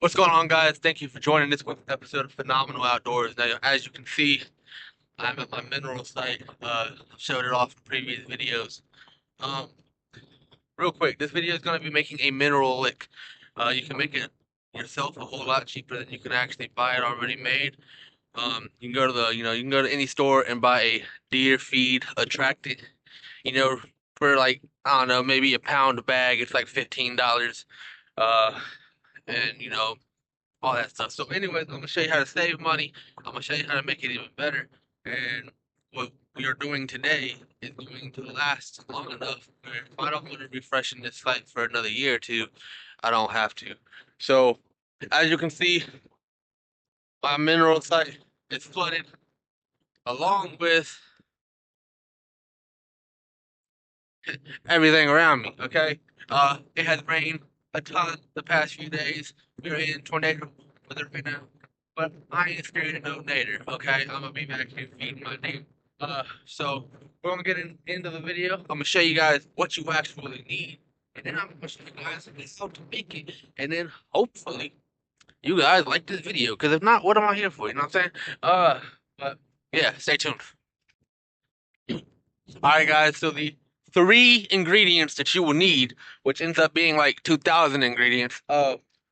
What's going on, guys? Thank you for joining this week's episode of Phenomenal Outdoors. Now, as you can see, I'm at my mineral site. Showed it off in previous videos. Um, Real quick, this video is going to be making a mineral lick. You can make it yourself a whole lot cheaper than you can actually buy it already made. You can go to you can go to any store and buy a deer feed attractant. You know, for like I don't know, maybe a pound a bag. It's like $15. Uh, and all that stuff. So, anyways, I'm gonna show you how to save money. I'm gonna show you how to make it even better. And what we are doing today is going to last long enough where if I don't want to refreshing this site for another year or two, I don't have to. So, as you can see, my mineral site is flooded along with everything around me. Okay, it has rained a ton the past few days. We're in tornado weather right now, but I ain't scared of no nader. Okay, I'm gonna be back here feeding my deer. So we're gonna get into the video. I'm gonna show you guys what you actually need, and then I'm gonna show you guys how to make it, and then hopefully you guys like this video. Because if not, what am I here for? You know what I'm saying? But yeah, stay tuned. All right, guys. So the three ingredients that you will need, which ends up being like 2,000 ingredients.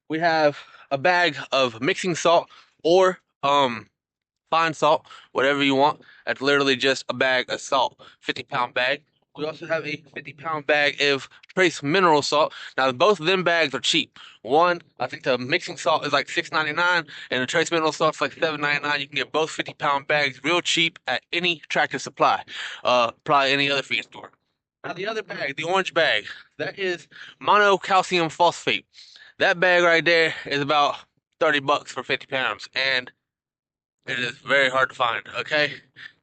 We have a bag of mixing salt or fine salt, whatever you want. That's literally just a bag of salt, 50-pound bag. We also have a 50-pound bag of trace mineral salt. Now, both of them bags are cheap. One, I think the mixing salt is like $6.99, and the trace mineral salt is like $7.99. You can get both 50-pound bags real cheap at any Tractor Supply, probably any other feed store. Now, the other bag, the orange bag, that is monocalcium phosphate. That bag right there is about 30 bucks for 50 pounds, and it is very hard to find, okay?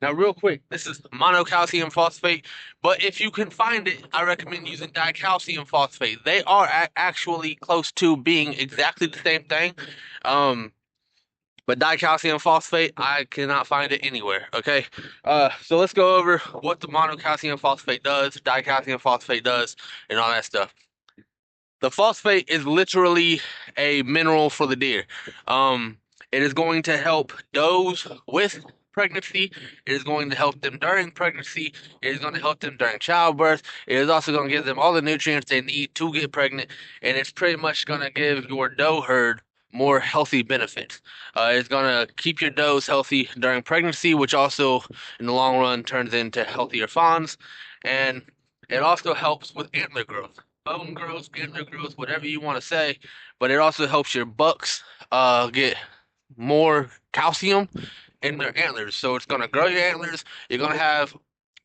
Now, real quick, this is monocalcium phosphate, but if you can find it, I recommend using dicalcium phosphate. They are actually close to being exactly the same thing. Um, but dicalcium phosphate, I cannot find it anywhere, okay? So let's go over what the monocalcium phosphate does, dicalcium phosphate does, and all that stuff. The phosphate is literally a mineral for the deer. Um, it is going to help does with pregnancy. It is going to help them during pregnancy. It is going to help them during childbirth. It is also going to give them all the nutrients they need to get pregnant, and it's pretty much going to give your doe herd more healthy benefits. It's going to keep your does healthy during pregnancy, which also, in the long run, turns into healthier fawns, and it also helps with antler growth, bone growth, antler growth, whatever you want to say, but it also helps your bucks get more calcium in their antlers. So it's gonna grow your antlers. You're gonna have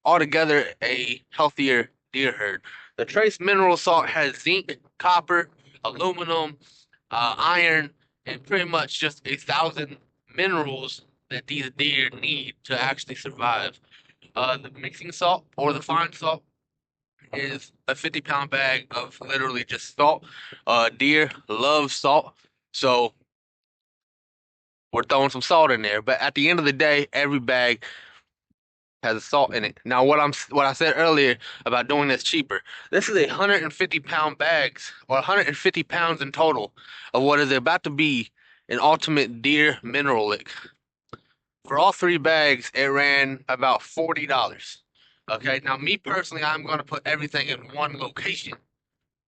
altogether a healthier deer herd. The trace mineral salt has zinc, copper, aluminum, iron, and pretty much just 1,000 minerals that these deer need to actually survive. The mixing salt or the fine salt is a 50-pound bag of literally just salt. Deer love salt, so we're throwing some salt in there. But at the end of the day, every bag has a salt in it. Now, what I said earlier about doing this cheaper, this is 150-pound bags or 150 pounds in total of what is about to be an ultimate deer mineral lick. For all three bags, it ran about $40. Okay, now me personally, I'm going to put everything in one location.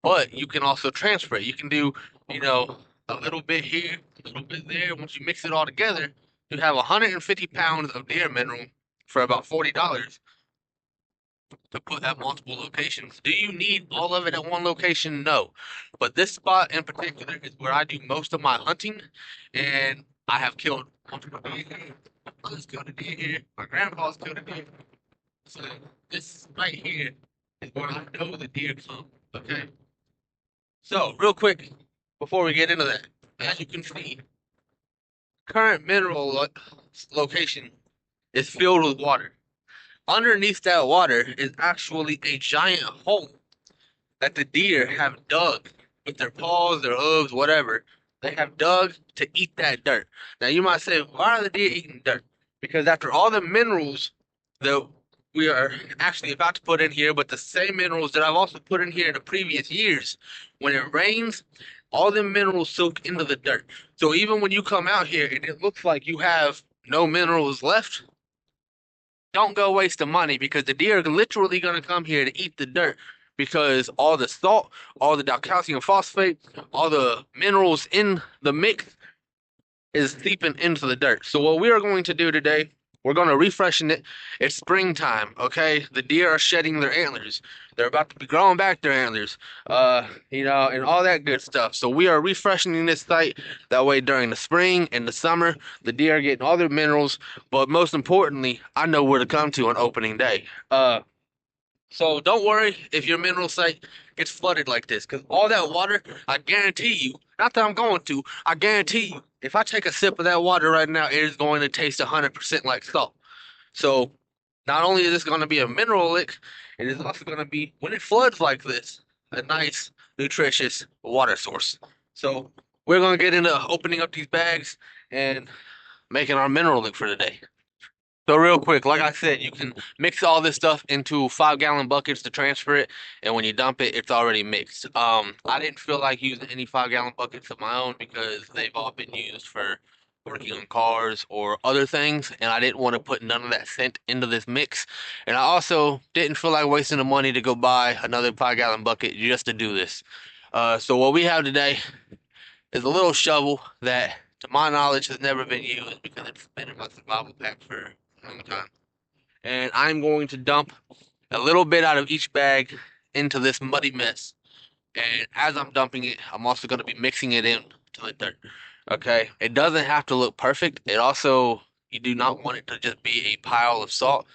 But you can also transfer it. You can do, you know, a little bit here, a little bit there. Once you mix it all together, you have 150 pounds of deer mineral for about $40 to put at multiple locations. Do you need all of it at one location? No. But this spot in particular is where I do most of my hunting, and I have killed multiple deer here. My brother's killed a deer here. My grandpa's killed a deer. So this right here is where I know the deer come. Okay. So, real quick, before we get into that, as you can see, current location is filled with water. Underneath that water is actually a giant hole that the deer have dug with their paws, their hooves, whatever. They have dug to eat that dirt. Now, you might say, why are the deer eating dirt? Because after all the minerals that we are actually about to put in here, but the same minerals that I've also put in here in the previous years, when it rains, all them minerals soak into the dirt. So even when you come out here and it looks like you have no minerals left, don't go waste the money because the deer are literally going to come here to eat the dirt because all the salt, all the calcium phosphate, all the minerals in the mix is seeping into the dirt. So what we are going to do today, we're going to refreshen it. It's springtime, okay? The deer are shedding their antlers. They're about to be growing back their antlers, and all that good stuff. So we are refreshing this site. That way during the spring and the summer, the deer are getting all their minerals. But most importantly, I know where to come to on opening day. So don't worry if your mineral site gets flooded like this, because all that water, I guarantee you, not that I'm going to, I guarantee you, if I take a sip of that water right now, it is going to taste 100% like salt. So not only is this going to be a mineral lick, it is also going to be, when it floods like this, a nice, nutritious water source. So we're going to get into opening up these bags and making our mineral lick for today. So real quick, like I said, you can mix all this stuff into 5-gallon buckets to transfer it, and when you dump it, it's already mixed. I didn't feel like using any 5-gallon buckets of my own because they've all been used for working on cars or other things, and I didn't want to put none of that scent into this mix. And I also didn't feel like wasting the money to go buy another 5-gallon bucket just to do this. So what we have today is a little shovel that, to my knowledge, has never been used because it's been in my survival pack for a long time. And I'm going to dump a little bit out of each bag into this muddy mess. And as I'm dumping it, I'm also going to be mixing it in to the dirt. Okay? It doesn't have to look perfect. It also, you do not want it to just be a pile of salt,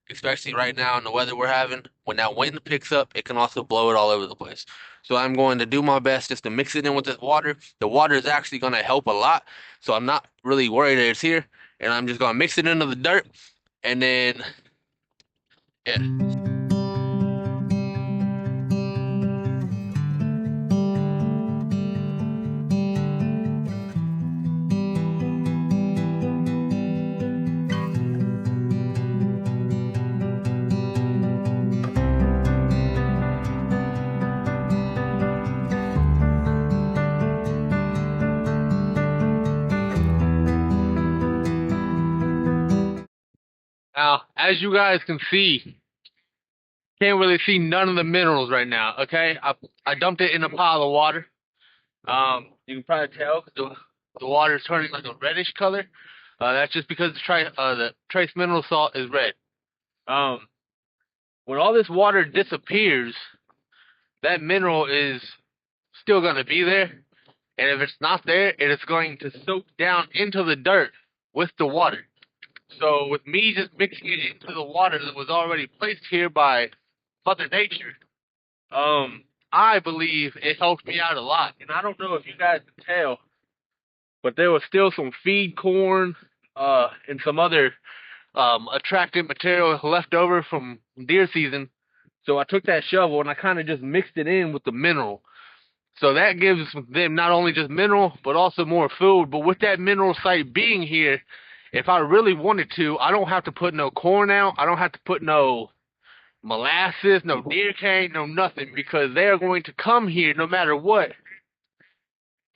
especially right now in the weather we're having. When that wind picks up, it can also blow it all over the place. So I'm going to do my best just to mix it in with this water. The water is actually going to help a lot. So I'm not really worried that it's here. And I'm just going to mix it into the dirt. And then, yeah. Now, as you guys can see, can't really see none of the minerals right now. Okay, I dumped it in a pile of water. You can probably tell 'cause the water is turning like a reddish color. That's just because the trace mineral salt is red. Um, when all this water disappears, that mineral is still going to be there, and if it's not there, it is going to soak down into the dirt with the water. So with me just mixing it into the water that was already placed here by Mother Nature, I believe it helped me out a lot. And I don't know if you guys can tell, but there was still some feed corn, and some other attractive material left over from deer season. So I took that shovel and I kind of just mixed it in with the mineral. So that gives them not only just mineral, but also more food. But with that mineral site being here, if I really wanted to, I don't have to put no corn out. I don't have to put no molasses, no deer cane, no nothing, because they are going to come here no matter what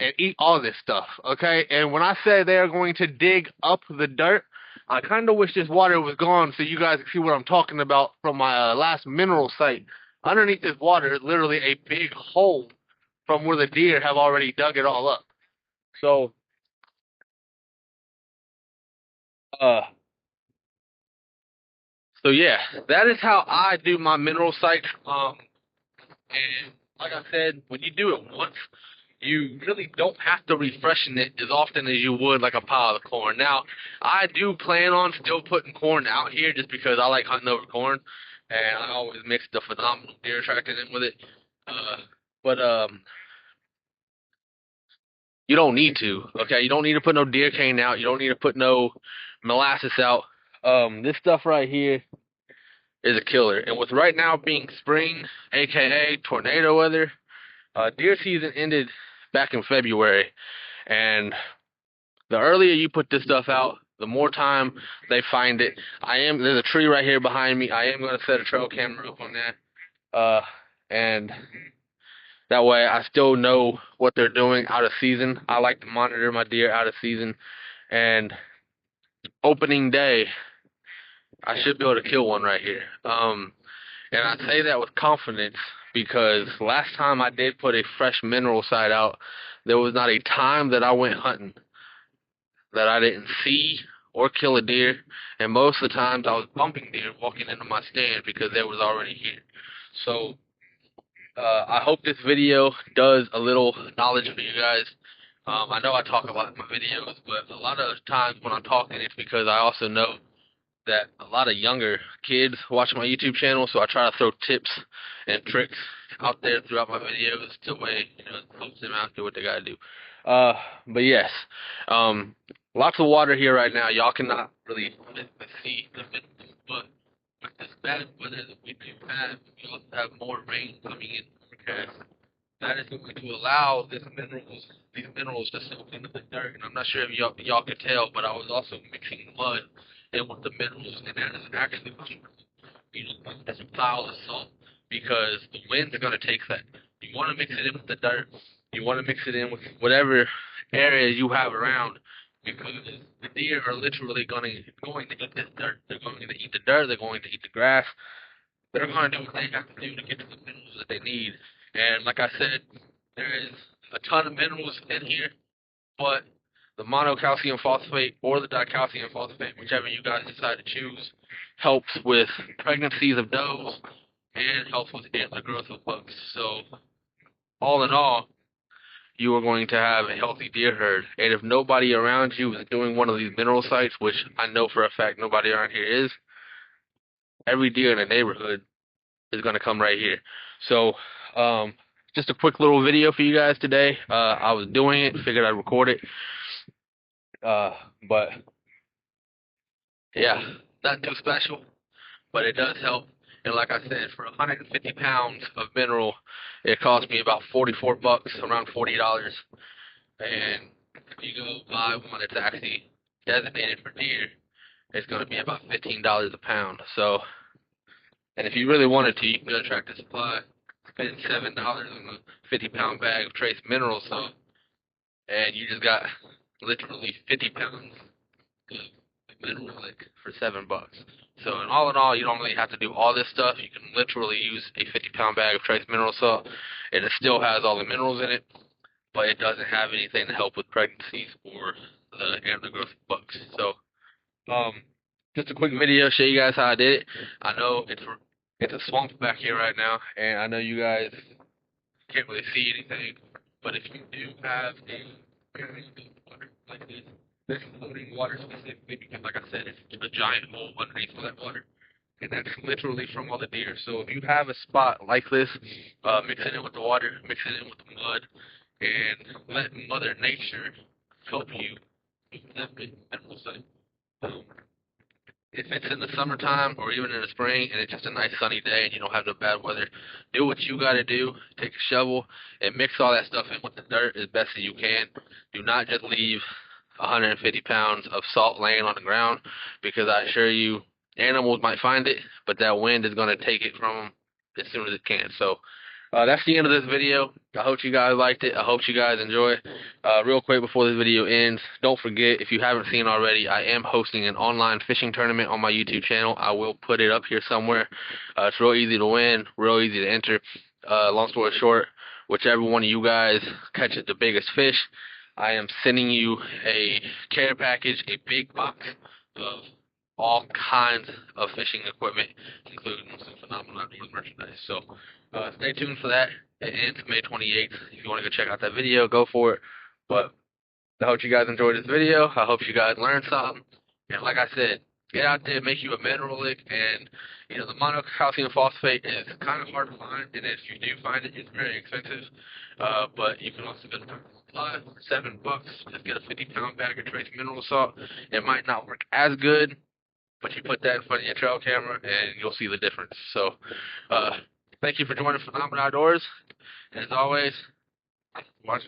and eat all this stuff, okay? And when I say they are going to dig up the dirt, I kind of wish this water was gone so you guys can see what I'm talking about from my last mineral site. Underneath this water is literally a big hole from where the deer have already dug it all up. So, uh, so yeah, that is how I do my mineral site. And like I said, when you do it once, you really don't have to refreshen it as often as you would like a pile of corn. Now, I do plan on still putting corn out here just because I like hunting over corn, and I always mix the phenomenal deer attractant in with it. Uh, but you don't need to. Okay, you don't need to put no deer cane out. You don't need to put no molasses out. This stuff right here is a killer. And with right now being spring, aka tornado weather, deer season ended back in February, and the earlier you put this stuff out, the more time they find it. There's a tree right here behind me. I am going to set a trail camera up on that. And That way I still know what they're doing out of season. I like to monitor my deer out of season, and opening day, I should be able to kill one right here. And I say that with confidence because last time I did put a fresh mineral site out, there was not a time that I went hunting that I didn't see or kill a deer, and most of the times I was bumping deer walking into my stand because they was already here. So I hope this video does a little knowledge for you guys. I know I talk a lot in my videos, but a lot of times when I'm talking, it's because I also know that a lot of younger kids watch my YouTube channel, so I try to throw tips and tricks out there throughout my videos to way, helps them out, do what they gotta do. But yes, lots of water here right now. Y'all cannot really see the minerals, but with this bad weather that we do have, we also have more rain coming in forecast. That is going to allow these minerals to soak into the dirt. And I'm not sure if y'all could tell, but I was also mixing mud in with the minerals, and that is actually what that's a pile of salt because the wind's going to take that. You want to mix it in with the dirt. You want to mix it in with whatever area you have around because the deer are literally going to eat this dirt. They're going to eat the dirt. They're going to eat the grass. They're going to do what they have to do to get to the minerals that they need. And like I said, there is a ton of minerals in here, but the monocalcium phosphate or the dicalcium phosphate, whichever you guys decide to choose, helps with pregnancies of does and helps with antler growth of bucks. So all in all, you are going to have a healthy deer herd. And if nobody around you is doing one of these mineral sites, which I know for a fact nobody around here is, every deer in the neighborhood is going to come right here. So, just a quick little video for you guys today. I was doing it, figured I'd record it. But yeah, not too special, but it does help. And like I said, for 150 pounds of mineral, it cost me about 44 bucks, around $40. And if you go buy one that's actually designated for deer, it's going to be about $15 a pound. So, and if you really wanted to, you can go to Tractor Supply, spend $7 on a 50-pound bag of trace mineral salt, and you just got literally 50 pounds of mineral lick for $7. So, in all, you don't really have to do all this stuff. You can literally use a 50-pound bag of trace mineral salt, and it still has all the minerals in it, but it doesn't have anything to help with pregnancies or the antler growth of bucks. So, just a quick video, show you guys how I did it. I know it's a swamp back here right now, and I know you guys can't really see anything, but if you do have a area of water like this floating water specifically, because like I said, it's a giant hole underneath all that water, and that's literally from all the deer. So if you have a spot like this, mix it in with the water, mix it in with the mud, and let Mother Nature help you with that mineral site. If it's in the summertime or even in the spring and it's just a nice sunny day and you don't have no bad weather, do what you got to do. Take a shovel and mix all that stuff in with the dirt as best as you can. Do not just leave 150 pounds of salt laying on the ground because I assure you animals might find it, but that wind is going to take it from them as soon as it can. So that's the end of this video. I hope you guys liked it. I hope you guys enjoy. Real quick before this video ends, don't forget, if you haven't seen already, I am hosting an online fishing tournament on my YouTube channel. I will put it up here somewhere. It's real easy to win, real easy to enter. Long story short, whichever one of you guys catches the biggest fish, I am sending you a care package, a big box of all kinds of fishing equipment, including some phenomenal outdoors merchandise. So stay tuned for that. It ends May 28th. If you want to go check out that video, go for it. But I hope you guys enjoyed this video. I hope you guys learned something. And like I said, get out there, make you a mineral lick. And, the monocalcium phosphate is kind of hard to find. And if you do find it, it's very expensive. But you can also go to Tractor Supply for $7. Just get a 50-pound bag of trace mineral salt. It might not work as good, but you put that in front of your trail camera and you'll see the difference. So, thank you for joining Phenomenal Outdoors. And as always, watch.